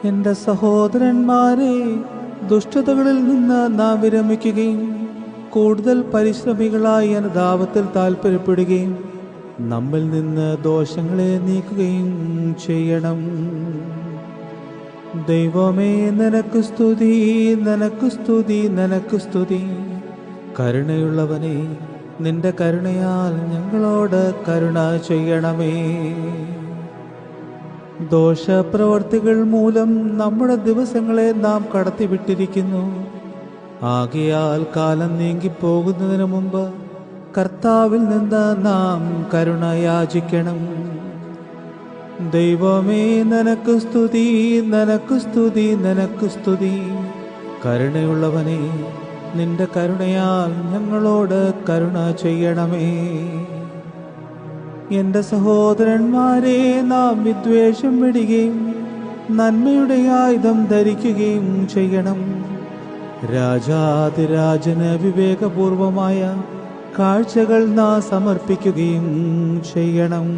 എൻ്റെ സഹോദരന്മാരെ, ദുഷ്ടതകളിൽ നിന്ന് നാം വിരമിക്കുകയും കൂടുതൽ പരിശ്രമികളായി അനുതാപത്തിൽ താല്പര്യപ്പെടുകയും നമ്മിൽ നിന്ന് ദോഷങ്ങളെ നീക്കുകയും ചെയ്യണം. ദൈവമേ, നിനക്ക് സ്തുതി, നിനക്ക് സ്തുതി, നിനക്ക് സ്തുതി. കരുണയുള്ളവനെ, നിന്റെ കരുണയാൽ ഞങ്ങളോട് കരുണ ചെയ്യണമേ. ദോഷപ്രവർത്തികൾ മൂലം നമ്മുടെ ദിവസങ്ങളെ നാം കടത്തിവിട്ടിരിക്കുന്നു. ആകയാൽ കാലം നീങ്ങിപ്പോകുന്നതിന് മുമ്പ് കർത്താവിൽ നിന്ന് നാം കരുണ യാചിക്കണം. ദൈവമേ, നിനക്ക് സ്തുതി, നിനക്ക് സ്തുതി, നിനക്ക് സ്തുതി. കരുണയുള്ളവനെ, നിന്റെ കരുണയാൽ ഞങ്ങളോട് കരുണ ചെയ്യണമേ. എൻ്റെ സഹോദരന്മാരെ, നാം വിദ്വേഷം വിടുകയും നന്മയുടെ ആയുധം ധരിക്കുകയും ചെയ്യണം. രാജാതിരാജന് വിവേകപൂർവമായ കാഴ്ചകൾ നാം സമർപ്പിക്കുകയും ചെയ്യണം.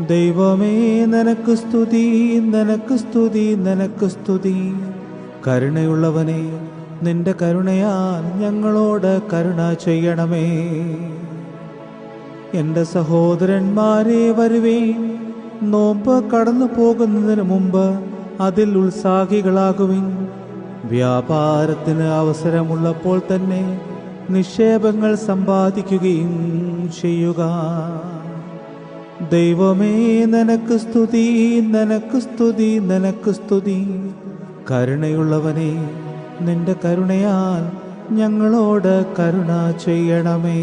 ദൈവമേ, നിനക്ക് സ്തുതി, നിനക്ക് സ്തുതി, നിനക്ക് സ്തുതി. കരുണയുള്ളവനെ, നിന്റെ കരുണയാൽ ഞങ്ങളോട് കരുണ ചെയ്യണമേ. എൻ്റെ സഹോദരന്മാരെ, വരുവേൻ. നോമ്പ് കടന്നു പോകുന്നതിന് മുമ്പ് അതിൽ ഉത്സാഹികളാകുവിൻ. വ്യാപാരത്തിന് അവസരമുള്ളപ്പോൾ തന്നെ നിക്ഷേപങ്ങൾ സമ്പാദിക്കുകയും ചെയ്യുക. ദൈവമേ, നിനക്ക് സ്തുതി, നിനക്ക് സ്തുതി, നിനക്ക് സ്തുതി. കരുണയുള്ളവനെ, നിന്റെ കരുണയാൽ ഞങ്ങളോട് കരുണ ചെയ്യണമേ.